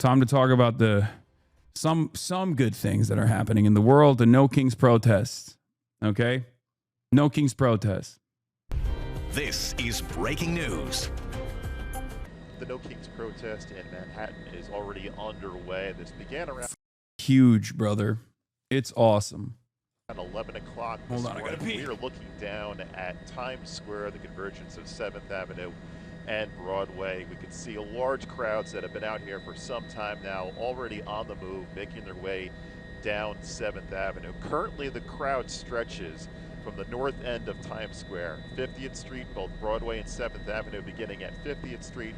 Time to talk about some good things that are happening in the world. The No Kings protests. Okay? No Kings protests. This is breaking news. The No Kings protest in Manhattan is already underway. This began around huge, brother. It's awesome. 11 o'clock. Hold on, I gotta pee. We are looking down at Times Square, the convergence of 7th Avenue and Broadway. We can see large crowds that have been out here for some time now, already on the move, making their way down 7th Avenue. Currently, the crowd stretches from the north end of Times Square, 50th Street, both Broadway and 7th Avenue, beginning at 50th Street.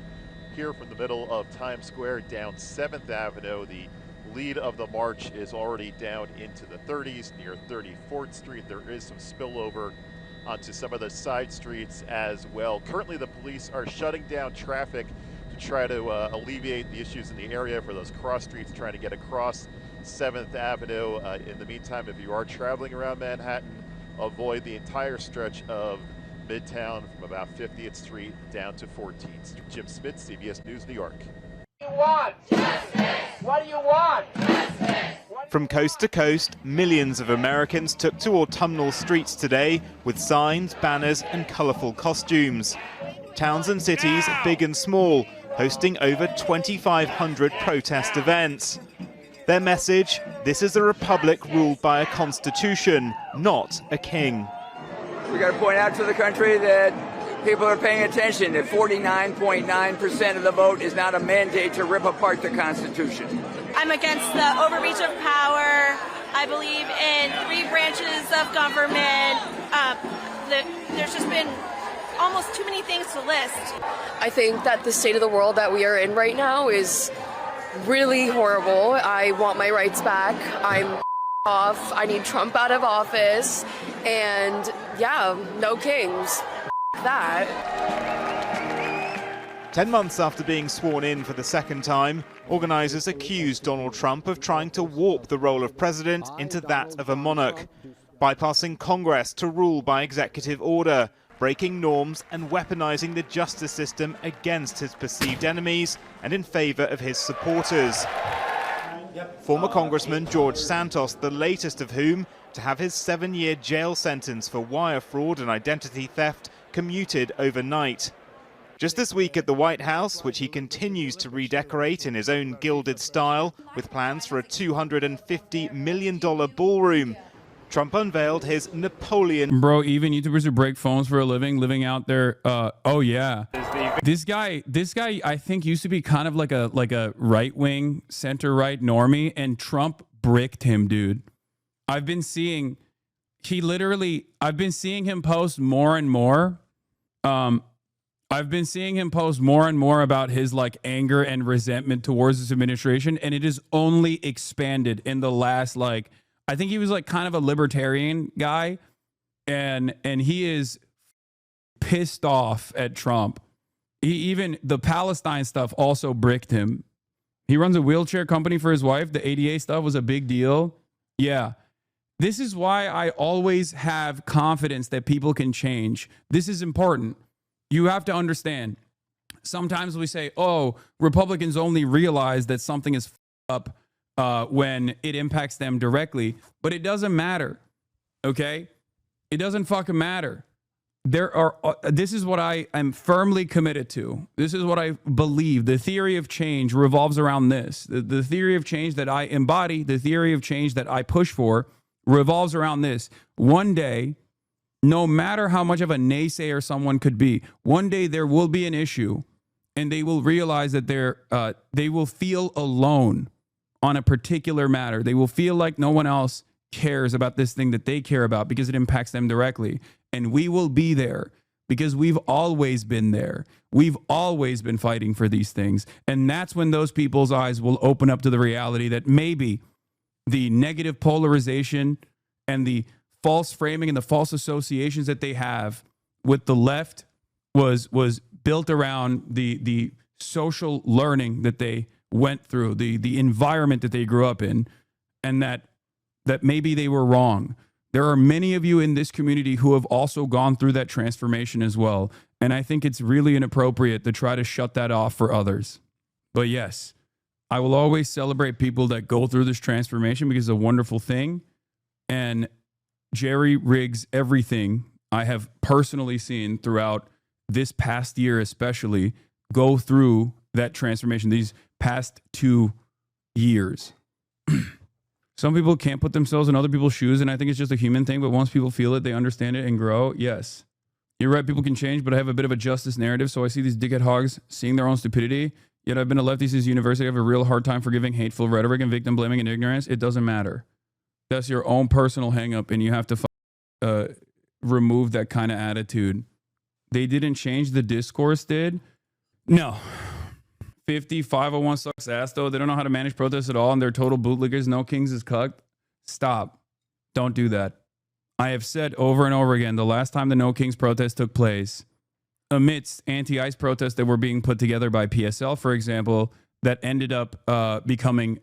Here from the middle of Times Square down 7th Avenue, the lead of the march is already down into the 30s near 34th Street. There is some spillover onto some of the side streets as well. Currently, the police are shutting down traffic to try to alleviate the issues in the area for those cross streets trying to get across 7th Avenue. In the meantime, if you are traveling around Manhattan, avoid the entire stretch of Midtown from about 50th Street down to 14th Street. Jim Smith, CBS News, New York. What do you want? Justice! What do you want? Justice! From coast to coast, millions of Americans took to autumnal streets today with signs, banners and colourful costumes. Towns and cities, big and small, hosting over 2,500 protest events. Their message, this is a republic ruled by a constitution, not a king. We got to point out to the country that people are paying attention, that 49.9% of the vote is not a mandate to rip apart the Constitution. I'm against the overreach of power. I believe in 3 branches of government. There's just been almost too many things to list. I think that the state of the world that we are in right now is really horrible. I want my rights back. I'm off. I need Trump out of office. And yeah, no kings. That. 10 months after being sworn in for the second time, organisers accused Donald Trump of trying to warp the role of president into that of a monarch, bypassing Congress to rule by executive order, breaking norms and weaponising the justice system against his perceived enemies and in favour of his supporters. Former Congressman George Santos, the latest of whom, to have his 7-year jail sentence for wire fraud and identity theft commuted overnight. Just this week at the White House, which he continues to redecorate in his own gilded style, with plans for a $250 million ballroom, Trump unveiled his Napoleon. Bro, even YouTubers who break phones for a living, living out there. Oh yeah, this guy, I think used to be kind of like a right wing, center right normie, and Trump bricked him, dude. I've been seeing him post more and more. I've been seeing him post more and more about his like anger and resentment towards this administration, and it has only expanded in the last I think he was like kind of a libertarian guy, and he is pissed off at Trump. Even the Palestine stuff also bricked him. He runs a wheelchair company for his wife. The ADA stuff was a big deal. Yeah. This is why I always have confidence that people can change. This is important. You have to understand. Sometimes we say, oh, Republicans only realize that something is up when it impacts them directly, but it doesn't matter. Okay? It doesn't fucking matter. This is what I am firmly committed to. This is what I believe. The theory of change revolves around this. The theory of change that I embody, the theory of change that I push for revolves around this. One day, no matter how much of a naysayer someone could be, one day there will be an issue and they will realize that they will feel alone on a particular matter. They will feel like no one else cares about this thing that they care about because it impacts them directly. And we will be there because we've always been there. We've always been fighting for these things. And that's when those people's eyes will open up to the reality that maybe the negative polarization and the false framing and the false associations that they have with the left was built around the social learning that they went through, the environment that they grew up in, and that maybe they were wrong. There are many of you in this community who have also gone through that transformation as well. And I think it's really inappropriate to try to shut that off for others. But yes, I will always celebrate people that go through this transformation because it's a wonderful thing. And Jerry rigs everything I have personally seen throughout this past year, especially, go through that transformation, these past 2 years. Some people can't put themselves in other people's shoes, and I think it's just a human thing, but once people feel it, they understand it and grow. Yes. You're right, people can change, but I have a bit of a justice narrative, so I see these dickhead hogs seeing their own stupidity, yet I've been a lefty since university. I have a real hard time forgiving hateful rhetoric and victim blaming and ignorance. It doesn't matter. That's your own personal hang-up, and you have to remove that kind of attitude. They didn't change, the discourse did. No. 501 sucks ass, though. They don't know how to manage protests at all, and they're total bootlickers. No Kings is cucked. Stop. Don't do that. I have said over and over again, the last time the No Kings protest took place, amidst anti-ICE protests that were being put together by PSL, for example, that ended up becoming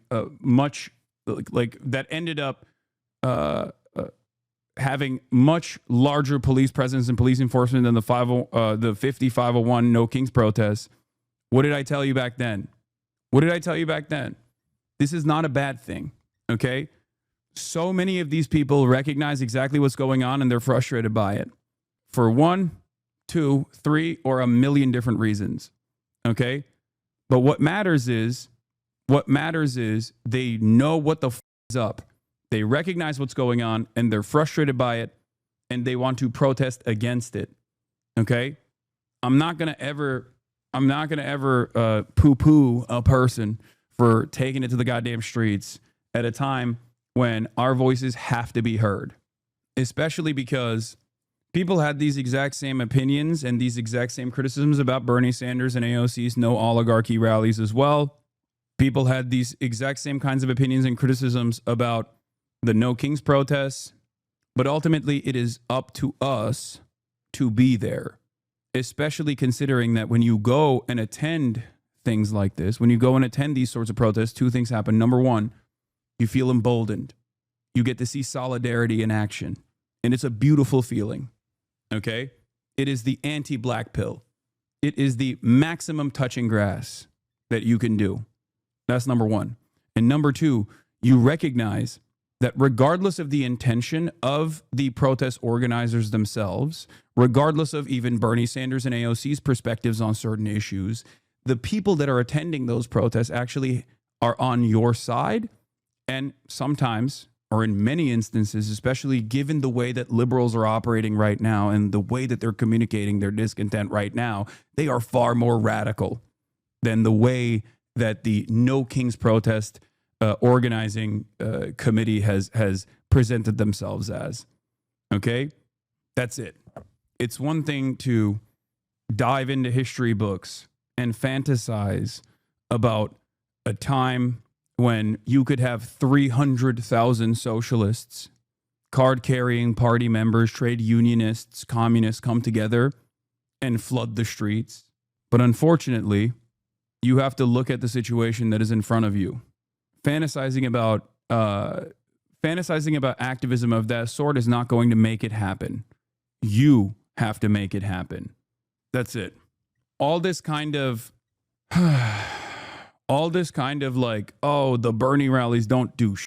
having much larger police presence and police enforcement than the 501 No Kings protests. What did I tell you back then? This is not a bad thing, okay? So many of these people recognize exactly what's going on and they're frustrated by it for 1, 2, 3, or a million different reasons, okay? But what matters is they know what the f is up. They recognize what's going on and they're frustrated by it and they want to protest against it, okay? I'm not going to ever poo-poo a person for taking it to the goddamn streets at a time when our voices have to be heard, especially because people had these exact same opinions and these exact same criticisms about Bernie Sanders and AOC's no oligarchy rallies as well. People had these exact same kinds of opinions and criticisms about the No Kings protests, but ultimately it is up to us to be there. Especially considering that when you go and attend things like this, when you go and attend these sorts of protests, 2 things happen. Number 1, you feel emboldened. You get to see solidarity in action. And it's a beautiful feeling, okay? It is the anti-black pill. It is the maximum touching grass that you can do. That's number 1. And number 2, you recognize that regardless of the intention of the protest organizers themselves, regardless of even Bernie Sanders and AOC's perspectives on certain issues, the people that are attending those protests actually are on your side. And sometimes, or in many instances, especially given the way that liberals are operating right now and the way that they're communicating their discontent right now, they are far more radical than the way that the No Kings protest organizing committee has presented themselves as. Okay? That's it. It's one thing to dive into history books and fantasize about a time when you could have 300,000 socialists, card-carrying party members, trade unionists, communists come together and flood the streets. But unfortunately, you have to look at the situation that is in front of you. Fantasizing about activism of that sort is not going to make it happen. You have to make it happen. That's it. All this kind of like, oh, the Bernie rallies don't do shit.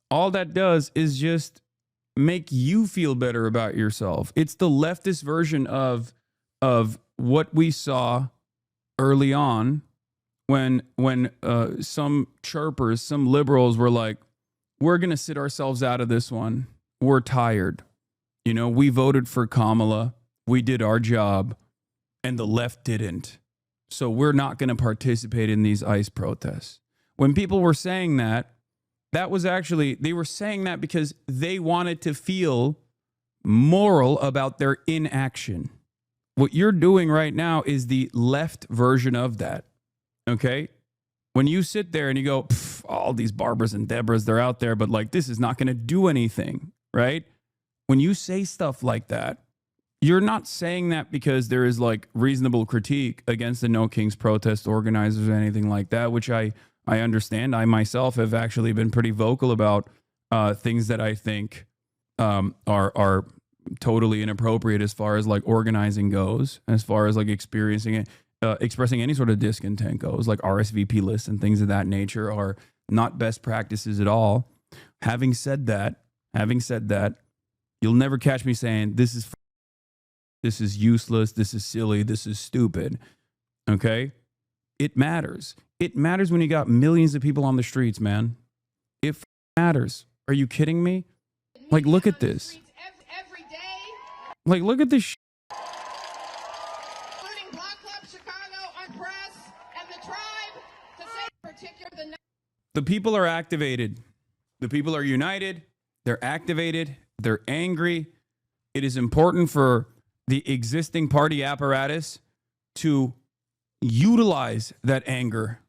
All that does is just make you feel better about yourself. It's the leftist version of what we saw early on when some chirpers, some liberals were like, we're going to sit ourselves out of this one. We're tired. You know, we voted for Kamala. We did our job and the left didn't. So we're not going to participate in these ICE protests. When people were saying that, that was actually, they were saying that because they wanted to feel moral about their inaction. What you're doing right now is the left version of that. Okay? When you sit there and you go, all these Barbaras and Deborahs, they're out there, but like, this is not going to do anything, right? When you say stuff like that, you're not saying that because there is like reasonable critique against the No Kings protest organizers or anything like that, which I understand. I myself have actually been pretty vocal about things that I think are totally inappropriate as far as like organizing goes, as far as like experiencing it. expressing any sort of discontent goes, like RSVP lists and things of that nature, are not best practices at all. Having said that, you'll never catch me saying this is useless, this is silly, this is stupid. Okay? It matters. It matters when you got millions of people on the streets, man. It matters. Are you kidding me? Like, look at this. Every day, Like, look at this. including Block Club Chicago, our press, and the tribe, to say in particular The people are activated. The people are united. They're activated. They're angry. It is important for the existing party apparatus to utilize that anger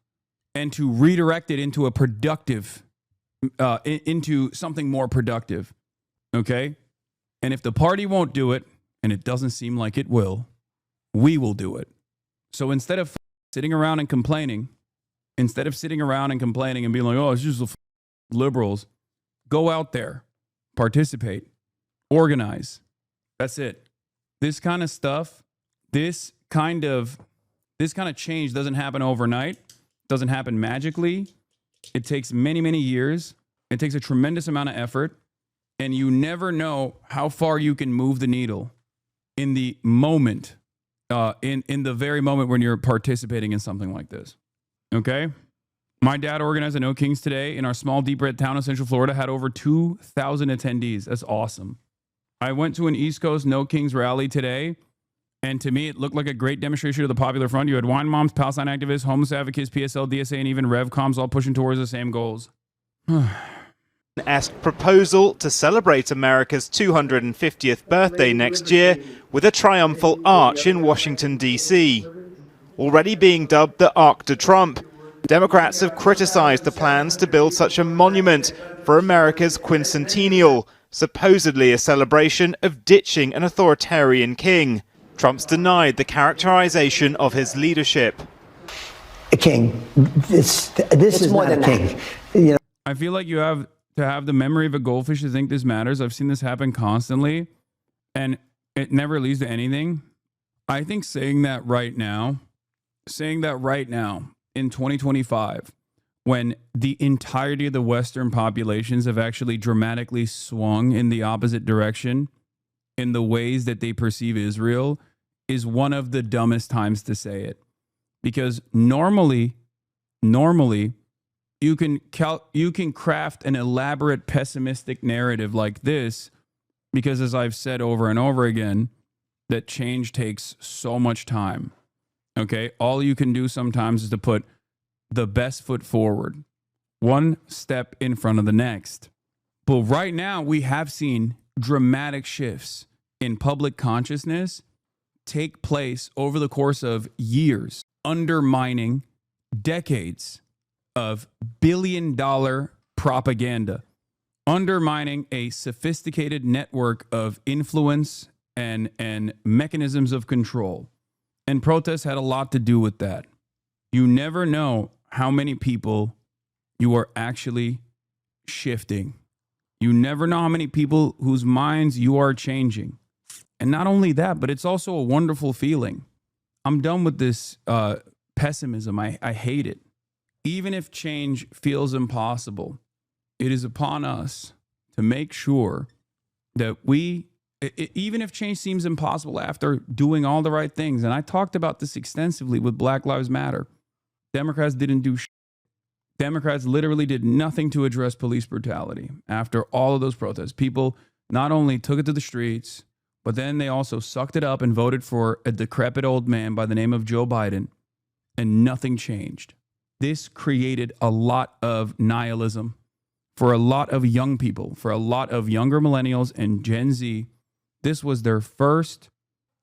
and to redirect it into a productive, into something more productive. Okay? And if the party won't do it, and it doesn't seem like it will, we will do it. So instead of sitting around and complaining, and being like, oh, it's just the liberals, go out there, participate, organize. That's it. This kind of stuff, this kind of change doesn't happen overnight, doesn't happen magically. It takes many, many years. It takes a tremendous amount of effort, and you never know how far you can move the needle in the moment, in the very moment when you're participating in something like this. Okay? My dad organized a No Kings today in our small, deep red town of Central Florida, had over 2,000 attendees. That's awesome. I went to an East Coast No Kings rally today, and to me, it looked like a great demonstration of the Popular Front. You had wine moms, Palestine activists, homeless advocates, PSL, DSA, and even RevComs all pushing towards the same goals. Esque proposal to celebrate America's 250th birthday next year with a triumphal arch in Washington, D.C. Already being dubbed the Arc de Trump, Democrats have criticized the plans to build such a monument for America's quincentennial, supposedly a celebration of ditching an authoritarian king. Trump's denied the characterization of his leadership. A king. This is more than a king. You know. I feel like you have to have the memory of a goldfish to think this matters. I've seen this happen constantly, and it never leads to anything. I think saying that right now in 2025, when the entirety of the Western populations have actually dramatically swung in the opposite direction in the ways that they perceive Israel, is one of the dumbest times to say it. Because normally you can craft an elaborate pessimistic narrative like this, because as I've said over and over again, that change takes so much time. Okay? All you can do sometimes is to put the best foot forward, one step in front of the next. But right now, we have seen dramatic shifts in public consciousness take place over the course of years, undermining decades of billion-dollar propaganda, undermining a sophisticated network of influence and mechanisms of control. And protests had a lot to do with that. You never know how many people you are actually shifting. You never know how many people whose minds you are changing. And not only that, but it's also a wonderful feeling. I'm done with this pessimism. I hate it. Even if change feels impossible, it is upon us to make sure that even if change seems impossible after doing all the right things, and I talked about this extensively with Black Lives Matter, Democrats didn't do shit. Democrats literally did nothing to address police brutality after all of those protests. People not only took it to the streets, but then they also sucked it up and voted for a decrepit old man by the name of Joe Biden, and nothing changed. This created a lot of nihilism for a lot of young people, for a lot of younger millennials and Gen Z. This was their first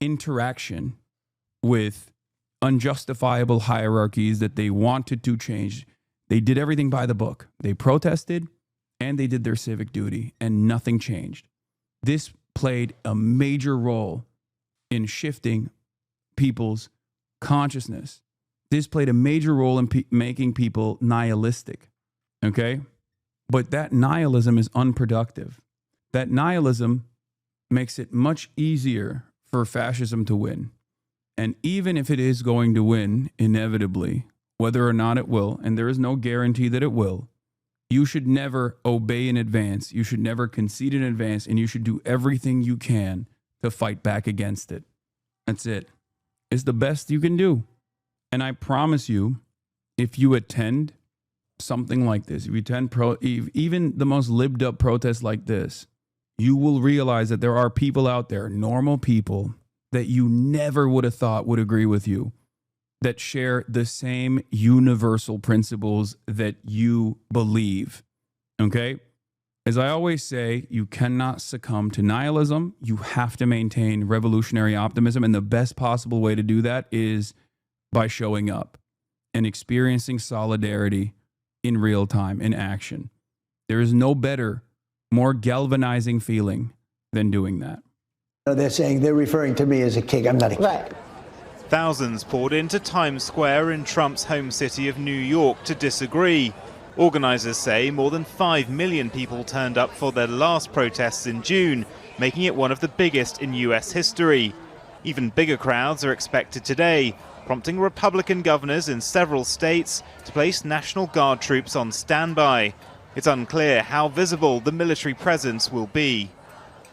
interaction with unjustifiable hierarchies that they wanted to change. They did everything by the book. They protested and they did their civic duty, and nothing changed. This played a major role in shifting people's consciousness. This played a major role in making people nihilistic, okay? But that nihilism is unproductive. That nihilism makes it much easier for fascism to win. And even if it is going to win, inevitably, whether or not it will, and there is no guarantee that it will, you should never obey in advance. You should never concede in advance, and you should do everything you can to fight back against it. That's it. It's the best you can do. And I promise you, if you attend something like this, if you attend even the most libbed up protests like this, you will realize that there are people out there, normal people, that you never would have thought would agree with you, that share the same universal principles that you believe. Okay? As I always say, you cannot succumb to nihilism. You have to maintain revolutionary optimism. And the best possible way to do that is by showing up and experiencing solidarity in real time, in action. There is no better, more galvanizing feeling than doing that. They're referring to me as a king. I'm not a king. Right. Thousands poured into Times Square in Trump's home city of New York to disagree. Organizers say more than 5 million people turned up for their last protests in June, making it one of the biggest in U.S. history. Even bigger crowds are expected today, prompting Republican governors in several states to place National Guard troops on standby. It's unclear how visible the military presence will be.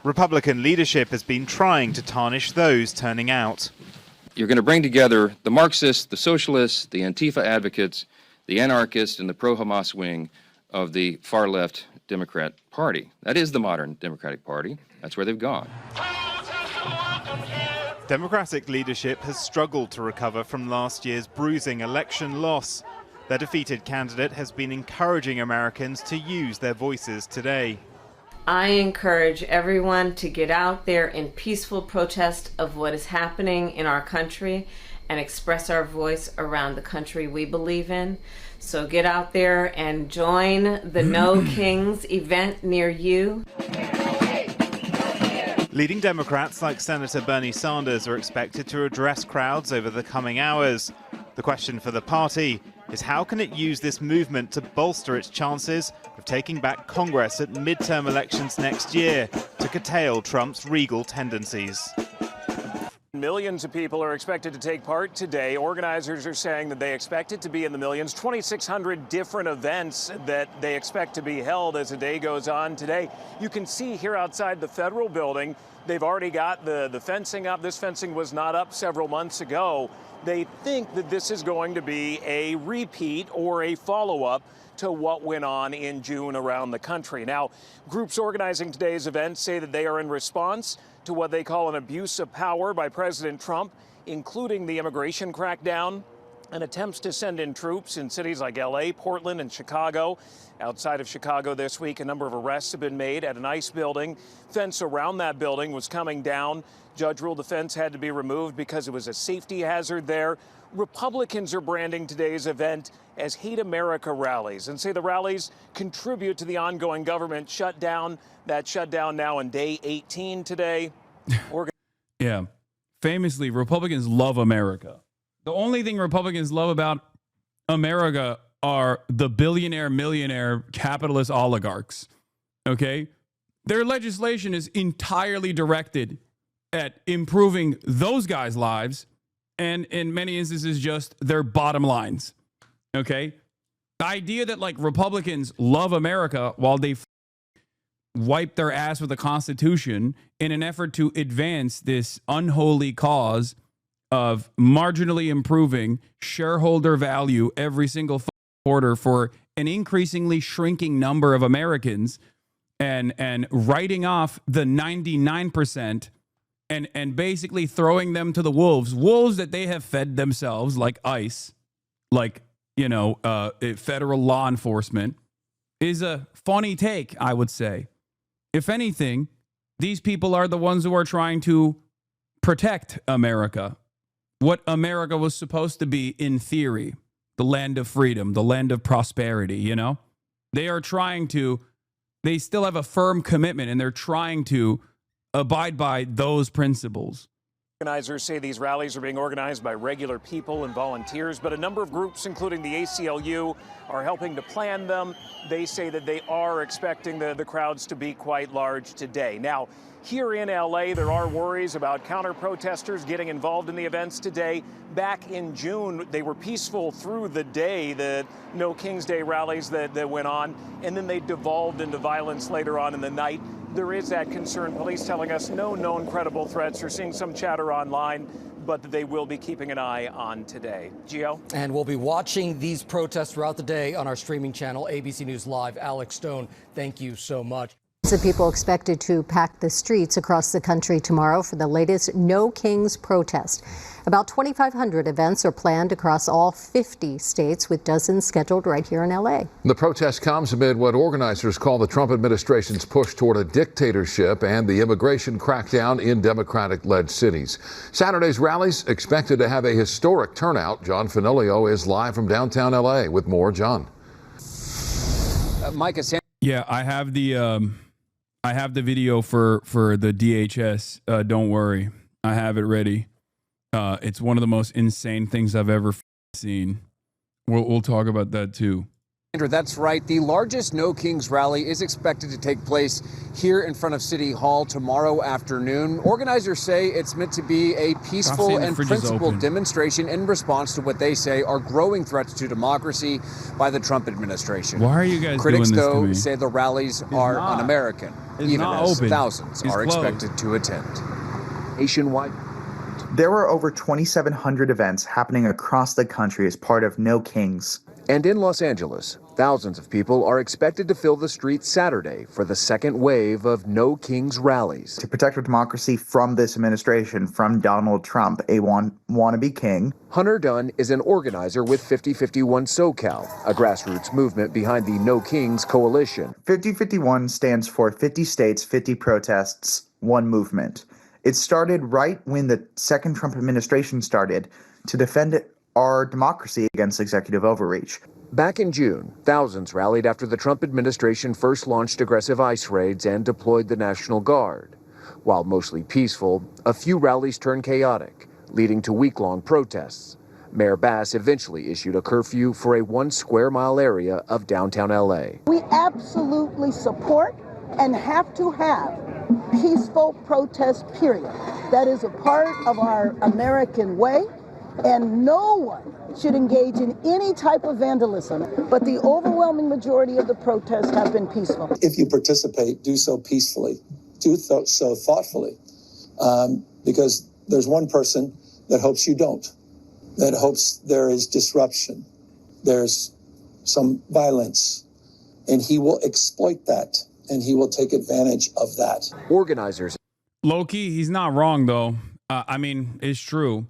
Republican leadership has been trying to tarnish those turning out. You're going to bring together the Marxists, the socialists, the Antifa advocates, the anarchists, and the pro-Hamas wing of the far-left Democrat Party. That is the modern Democratic Party. That's where they've gone. Democratic leadership has struggled to recover from last year's bruising election loss. Their defeated candidate has been encouraging Americans to use their voices today. I encourage everyone to get out there in peaceful protest of what is happening in our country and express our voice around the country we believe in. So get out there and join the No Kings event near you. Leading Democrats like Senator Bernie Sanders are expected to address crowds over the coming hours. The question for the party is how can it use this movement to bolster its chances of taking back Congress at midterm elections next year to curtail Trump's regal tendencies. Millions of people are expected to take part today. Organizers are saying that they expect it to be in the millions. 2,600 different events that they expect to be held as the day goes on today. You can see here outside the federal building, they've already got the fencing up. This fencing was not up several months ago. They think that this is going to be a repeat or a follow-up to what went on in June around the country. Now, groups organizing today's event say that they are in response to what they call an abuse of power by President Trump, including the immigration crackdown and attempts to send in troops in cities like LA, Portland, and Chicago. Outside of Chicago this week, a number of arrests have been made at an ICE building. Fence around that building was coming down. Judge ruled the fence had to be removed because it was a safety hazard there. Republicans are branding today's event as Hate America rallies and say the rallies contribute to the ongoing government shutdown. That shutdown now in day 18 today. Yeah. Famously, Republicans love America. The only thing Republicans love about America are the billionaire, millionaire, capitalist oligarchs. Okay? Their legislation is entirely directed at improving those guys' lives and in many instances just their bottom lines. Okay? The idea that like Republicans love America while they wipe their ass with the Constitution in an effort to advance this unholy cause of marginally improving shareholder value every single quarter for an increasingly shrinking number of Americans and writing off the 99% and basically throwing them to the wolves that they have fed themselves like ICE, like, federal law enforcement, is a funny take, I would say. If anything, these people are the ones who are trying to protect America, what America was supposed to be in theory, the land of freedom, the land of prosperity, They are trying to, they still have a firm commitment and they're trying to abide by those principles. Organizers say these rallies are being organized by regular people and volunteers, but a number of groups, including the ACLU, are helping to plan them. They say that they are expecting the crowds to be quite large today. Now, here in LA, there are worries about counter-protesters getting involved in the events today. Back in June, they were peaceful through the day, the No King's Day rallies that went on, and then they devolved into violence later on in the night. There is that concern. Police telling us no known credible threats. You're seeing some chatter online, but that they will be keeping an eye on today. Gio? And we'll be watching these protests throughout the day on our streaming channel, ABC News Live. Alex Stone, thank you so much. Of people expected to pack the streets across the country tomorrow for the latest No Kings protest. About 2,500 events are planned across all 50 states, with dozens scheduled right here in L.A. The protest comes amid what organizers call the Trump administration's push toward a dictatorship and the immigration crackdown in Democratic-led cities. Saturday's rallies expected to have a historic turnout. John Fenolio is live from downtown L.A. with more. John. Micah. Yeah, I have the video for the DHS. Don't worry, I have it ready. It's one of the most insane things I've ever seen. We'll talk about that too. Andrew, that's right. The largest No Kings rally is expected to take place here in front of City Hall tomorrow afternoon. Organizers say it's meant to be a peaceful and principled demonstration in response to what they say are growing threats to democracy by the Trump administration. Why are you guys Critics, doing this though, to me? say the rallies are un-American, even as thousands are expected to attend. Nationwide. There were over 2,700 events happening across the country as part of No Kings. And in Los Angeles, thousands of people are expected to fill the streets Saturday for the second wave of No Kings rallies. To protect our democracy from this administration, from Donald Trump, a wannabe king. Hunter Dunn is an organizer with 5051 SoCal, a grassroots movement behind the No Kings coalition. 5051 stands for 50 states, 50 protests, one movement. It started right when the second Trump administration started to defend our democracy against executive overreach. Back in June, thousands rallied after the Trump administration first launched aggressive ICE raids and deployed the National Guard. While mostly peaceful, a few rallies turned chaotic, leading to week-long protests. Mayor Bass eventually issued a curfew for a 1 square mile area of downtown LA. We absolutely support and have to have peaceful protest, period. That is a part of our American way, and no one should engage in any type of vandalism, but the overwhelming majority of the protests have been peaceful. If you participate, do so peacefully, do so thoughtfully, because there's one person that hopes you don't, that hopes there is disruption, there's some violence, and he will exploit that. And he will take advantage of that. Organizers. Low-key, he's not wrong, though. I mean, it's true.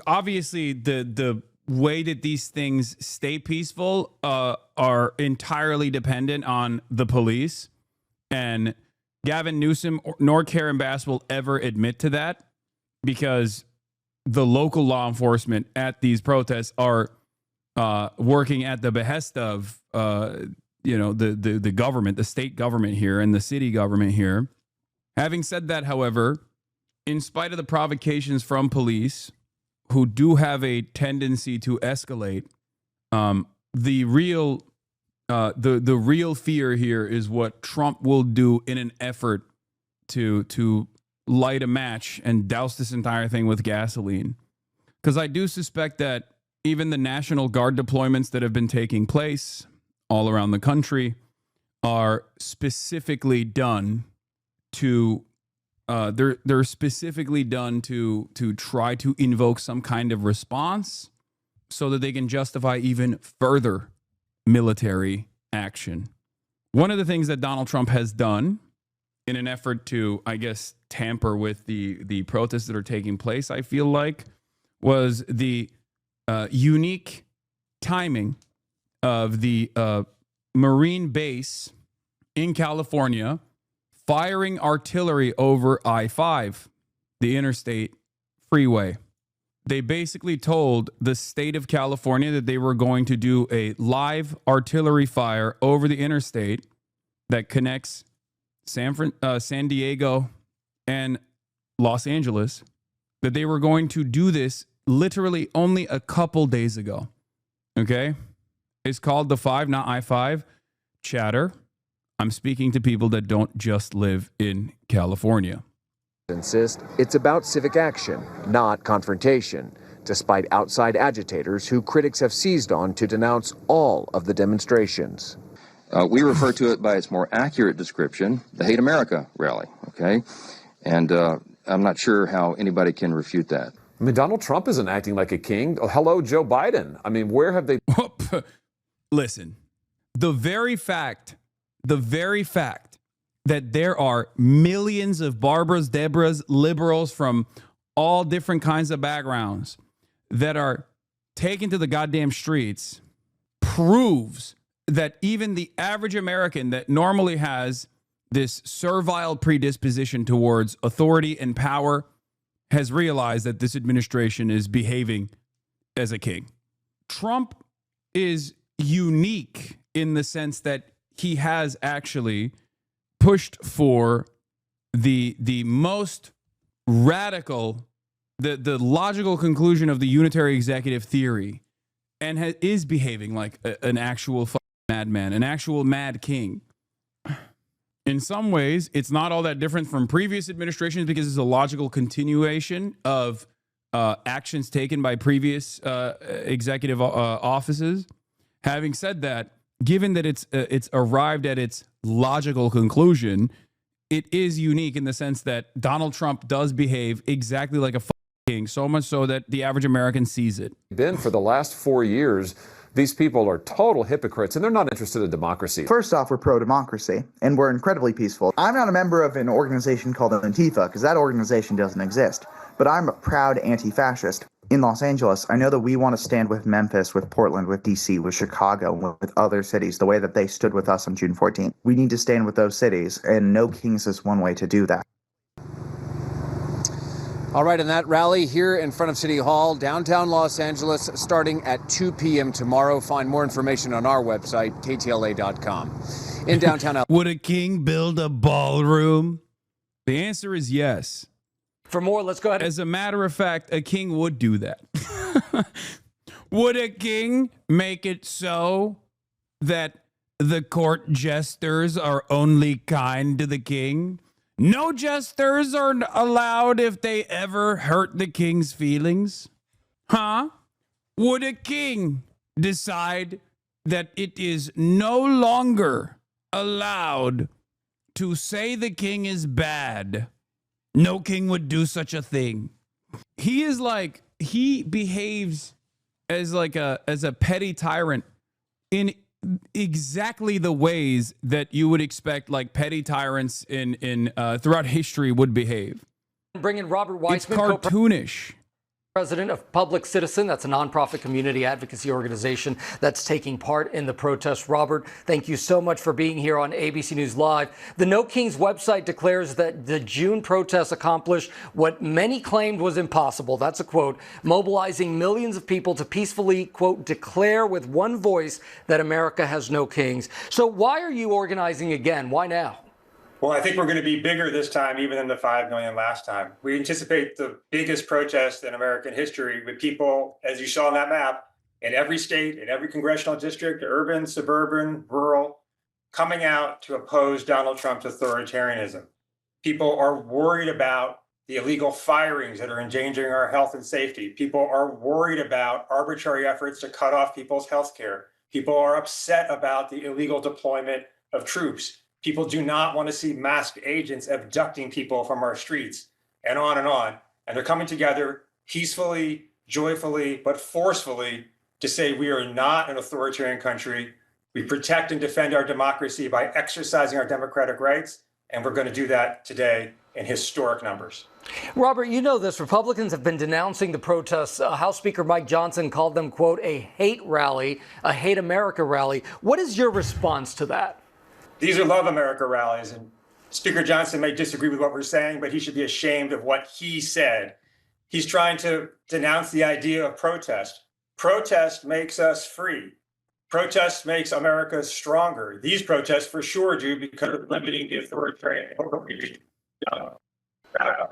Obviously, the way that these things stay peaceful are entirely dependent on the police. And Gavin Newsom nor Karen Bass will ever admit to that, because the local law enforcement at these protests are working at the behest of the government, the state government here and the city government here. Having said that, however, in spite of the provocations from police, who do have a tendency to escalate, the real fear here is what Trump will do in an effort to light a match and douse this entire thing with gasoline. Because I do suspect that even the National Guard deployments that have been taking place all around the country are specifically done to they're specifically done to try to invoke some kind of response so that they can justify even further military action. One of the things that Donald Trump has done in an effort to, I guess, tamper with the protests that are taking place, I feel like, was the unique timing of the Marine base in California firing artillery over I-5, the interstate freeway. They basically told the state of California that they were going to do a live artillery fire over the interstate that connects San Diego and Los Angeles that they were going to do this literally only a couple days ago. Okay? It's called the 5, not I-5 chatter. I'm speaking to people that don't just live in California. Insist it's about civic action, not confrontation, despite outside agitators who critics have seized on to denounce all of the demonstrations. We refer to it by its more accurate description, the Hate America rally, okay? And I'm not sure how anybody can refute that. I mean, Donald Trump isn't acting like a king. Oh, hello, Joe Biden. I mean, where have they... Listen, the very fact that there are millions of Barbaras, Debras, liberals from all different kinds of backgrounds that are taken to the goddamn streets proves that even the average American that normally has this servile predisposition towards authority and power has realized that this administration is behaving as a king. Trump is unique in the sense that he has actually pushed for the most radical, the logical conclusion of the unitary executive theory, and is behaving like an actual madman, an actual mad king. In some ways, it's not all that different from previous administrations because it's a logical continuation of actions taken by previous executive offices. Having said that, given that it's arrived at its logical conclusion, it is unique in the sense that Donald Trump does behave exactly like a king, so much so that the average American sees it. Been for the last 4 years, these people are total hypocrites, and they're not interested in democracy. First off, we're pro-democracy, and we're incredibly peaceful. I'm not a member of an organization called Antifa, because that organization doesn't exist. But I'm a proud anti-fascist. In Los Angeles, I know that we want to stand with Memphis, with Portland, with DC, with Chicago, with other cities, the way that they stood with us on June 14th. We need to stand with those cities, and No Kings is one way to do that. All right, and that rally here in front of City Hall, downtown Los Angeles, starting at 2 p.m. tomorrow. Find more information on our website, ktla.com. In downtown LA. Would a king build a ballroom? The answer is yes. For more, let's go ahead. As a matter of fact, a king would do that. Would a king make it so that the court jesters are only kind to the king? No jesters are allowed if they ever hurt the king's feelings? Huh? Would a king decide that it is no longer allowed to say the king is bad? No king would do such a thing. He behaves as a petty tyrant in exactly the ways that you would expect like petty tyrants in throughout history would behave. Bring in Robert Weissman. It's cartoonish. President of Public Citizen, that's a nonprofit community advocacy organization that's taking part in the protest. Robert, thank you so much for being here on ABC News Live. The No Kings website declares that the June protests accomplished what many claimed was impossible. That's a quote, mobilizing millions of people to peacefully, quote, declare with one voice that America has no kings. So why are you organizing again? Why now? Well, I think we're going to be bigger this time, even than the 5 million last time. We anticipate the biggest protest in American history with people, as you saw on that map, in every state, in every congressional district, urban, suburban, rural, coming out to oppose Donald Trump's authoritarianism. People are worried about the illegal firings that are endangering our health and safety. People are worried about arbitrary efforts to cut off people's health care. People are upset about the illegal deployment of troops. People do not want to see masked agents abducting people from our streets, and on and on. And they're coming together peacefully, joyfully, but forcefully to say we are not an authoritarian country. We protect and defend our democracy by exercising our democratic rights, and we're going to do that today in historic numbers. Robert, you know this. Republicans have been denouncing the protests. House Speaker Mike Johnson called them, quote, a hate rally, a hate America rally. What is your response to that? These are Love America rallies, and Speaker Johnson may disagree with what we're saying, but he should be ashamed of what he said. He's trying to denounce the idea of protest. Protest makes us free. Protest makes America stronger. These protests for sure do because of limiting the authoritarian. Uh-oh.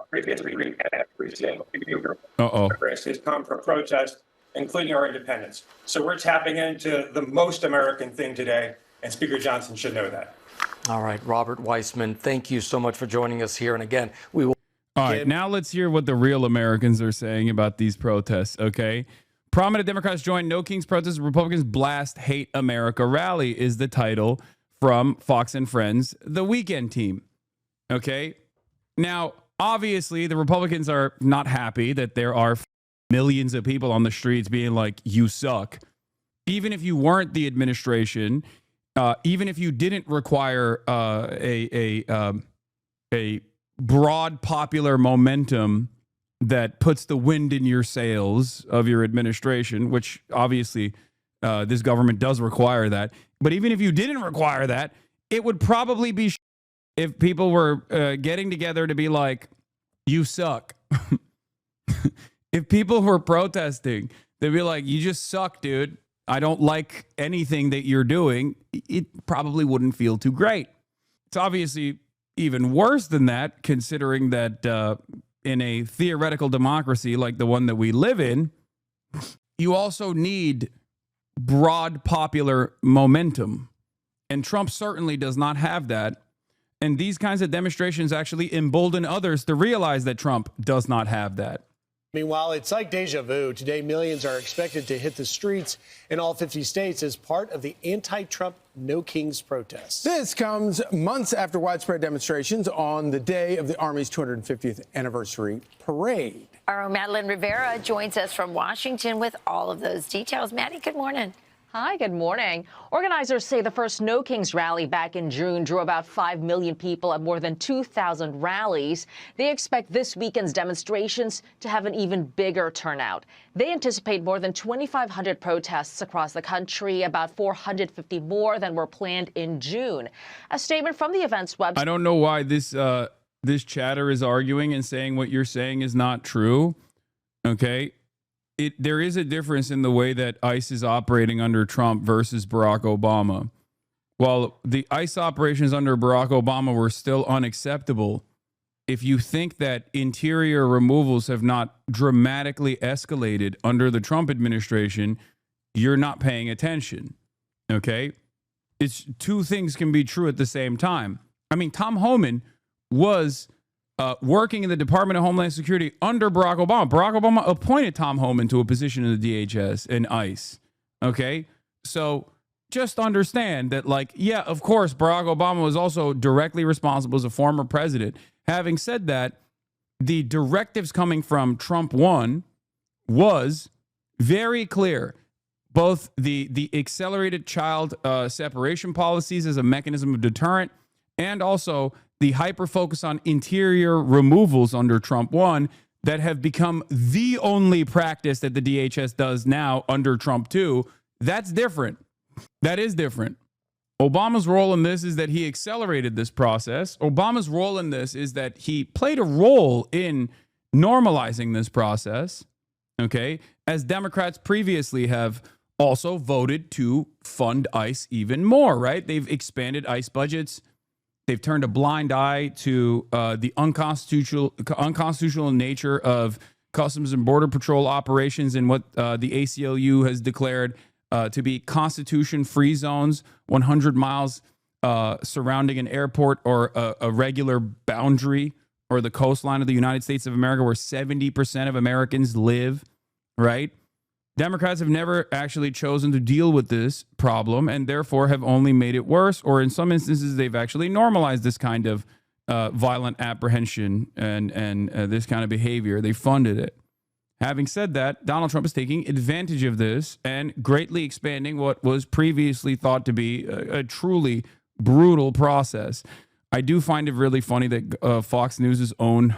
Has come from protest, including our independence. So we're tapping into the most American thing today, and Speaker Johnson should know that. All right, Robert Weissman, thank you so much for joining us here. And again, we will. All right, now let's hear what the real Americans are saying about these protests, okay? Prominent Democrats join No Kings protests. Republicans blast Hate America rally is the title from Fox and Friends, the weekend team, okay? Now, obviously, the Republicans are not happy that there are millions of people on the streets being like, you suck. Even if you weren't the administration, even if you didn't require a broad popular momentum that puts the wind in your sails of your administration, which obviously this government does require that. But even if you didn't require that, it would probably be if people were getting together to be like, you suck. If people were protesting, they'd be like, you just suck, dude. I don't like anything that you're doing. It probably wouldn't feel too great. It's obviously even worse than that, considering that in a theoretical democracy like the one that we live in, you also need broad popular momentum. And Trump certainly does not have that. And these kinds of demonstrations actually embolden others to realize that Trump does not have that. Meanwhile, it's like deja vu. Today, millions are expected to hit the streets in all 50 states as part of the anti-Trump No Kings protests. This comes months after widespread demonstrations on the day of the Army's 250th anniversary parade. Our own Madeline Rivera joins us from Washington with all of those details. Maddie, good morning. Hi, good morning. Organizers say the first No Kings rally back in June drew about 5 million people at more than 2,000 rallies. They expect this weekend's demonstrations to have an even bigger turnout. They anticipate more than 2,500 protests across the country, about 450 more than were planned in June. A statement from the event's website. I don't know why this chatter is arguing and saying what you're saying is not true. Okay. There is a difference in the way that ICE is operating under Trump versus Barack Obama. While the ICE operations under Barack Obama were still unacceptable, if you think that interior removals have not dramatically escalated under the Trump administration, you're not paying attention. Okay? It's two things can be true at the same time. I mean, Tom Homan was working in the Department of Homeland Security under Barack Obama. Barack Obama appointed Tom Homan to a position in the DHS and ICE. Okay? So just understand that, like, yeah, of course, Barack Obama was also directly responsible as a former president. Having said that, the directives coming from Trump 1 was very clear. Both the accelerated child separation policies as a mechanism of deterrent, and also the hyper-focus on interior removals under Trump 1 that have become the only practice that the DHS does now under Trump 2. That's different. That is different. Obama's role in this is that he accelerated this process. Obama's role in this is that he played a role in normalizing this process, okay, as Democrats previously have also voted to fund ICE even more, right? They've expanded ICE budgets. They've turned a blind eye to the unconstitutional nature of Customs and Border Patrol operations and what the ACLU has declared to be constitution-free zones, 100 miles surrounding an airport or a regular boundary or the coastline of the United States of America where 70% of Americans live, right? Democrats have never actually chosen to deal with this problem and therefore have only made it worse, or in some instances, they've actually normalized this kind of violent apprehension and this kind of behavior. They funded it. Having said that, Donald Trump is taking advantage of this and greatly expanding what was previously thought to be a truly brutal process. I do find it really funny that Fox News' own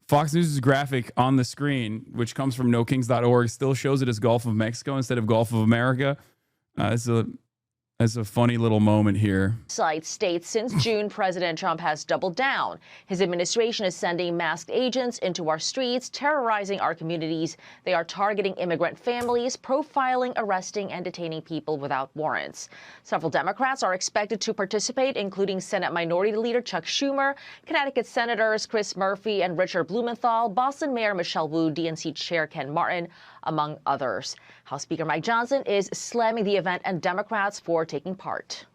Fox News' graphic on the screen, which comes from nokings.org, still shows it as Gulf of Mexico instead of Gulf of America. I as a funny little moment here. Site states since June, President Trump has doubled down. His administration is sending masked agents into our streets, terrorizing our communities. They are targeting immigrant families, profiling, arresting, and detaining people without warrants. Several Democrats are expected to participate, including Senate Minority Leader Chuck Schumer, Connecticut Senators Chris Murphy and Richard Blumenthal, Boston Mayor Michelle Wu, DNC Chair Ken Martin, among others. House Speaker Mike Johnson is slamming the event and Democrats for taking part.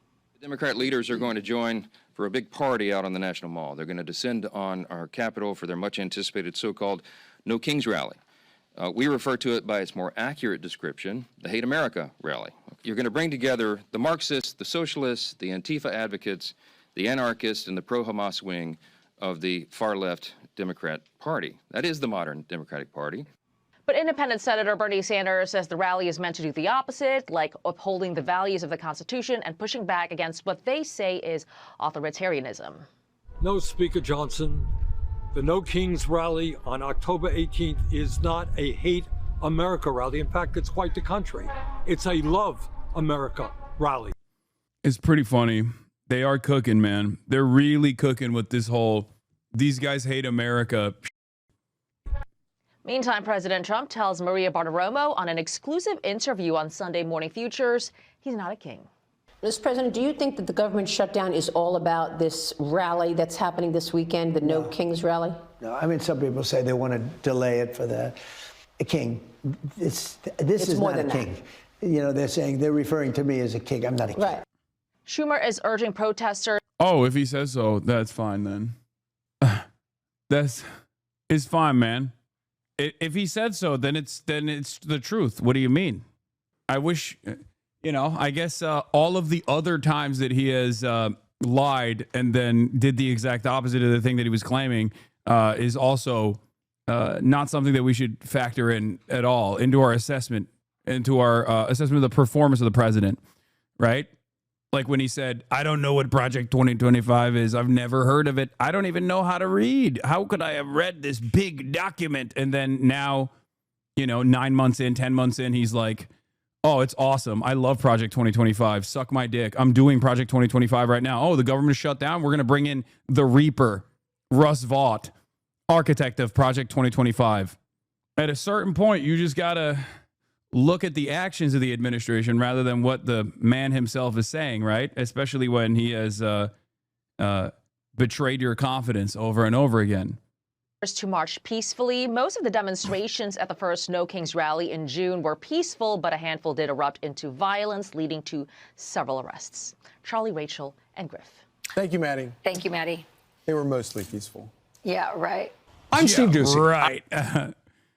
Democrat leaders are going to join for a big party out on the National Mall. They're going to descend on our Capitol for their much anticipated so-called No Kings rally. We refer to it by its more accurate description, the Hate America rally. You're going to bring together the Marxists, the socialists, the Antifa advocates, the anarchists, and the pro-Hamas wing of the far-left Democrat Party. That is the modern Democratic Party. But independent Senator Bernie Sanders says the rally is meant to do the opposite, like upholding the values of the Constitution and pushing back against what they say is authoritarianism. No, Speaker Johnson, the No Kings rally on October 18th is not a Hate America rally. In fact, it's quite the contrary. It's a Love America rally. It's pretty funny. They are cooking, man. They're really cooking with this whole, these guys hate America. Meantime, President Trump tells Maria Bartiromo on an exclusive interview on Sunday Morning Futures he's not a king. Mr. President, do you think that the government shutdown is all about this rally that's happening this weekend, the No Kings rally? No, I mean, some people say they want to delay it for the king. This is more not a than king. You know, they're referring to me as a king. I'm not a king. Right. Schumer is urging protesters. Oh, if he says so, that's fine then. It's fine, man. If he said so, then it's the truth. What do you mean? I wish, I guess all of the other times that he has lied and then did the exact opposite of the thing that he was claiming is also not something that we should factor in at all into our assessment, of the performance of the president, right? Like when he said, I don't know what Project 2025 is. I've never heard of it. I don't even know how to read. How could I have read this big document? And then now, 9 months in, 10 months in, he's like, oh, it's awesome. I love Project 2025. Suck my dick. I'm doing Project 2025 right now. Oh, the government is shut down. We're going to bring in the Reaper, Russ Vought, architect of Project 2025. At a certain point, you just got to look at the actions of the administration rather than what the man himself is saying, right? Especially when he has betrayed your confidence over and over again. To march peacefully. Most of the demonstrations at the first No Kings rally in June were peaceful, but a handful did erupt into violence, leading to several arrests. Charlie, Rachel, and Griff. Thank you, Maddie. Thank you, Maddie. They were mostly peaceful. Yeah, right. I'm Steve Doocy. Right.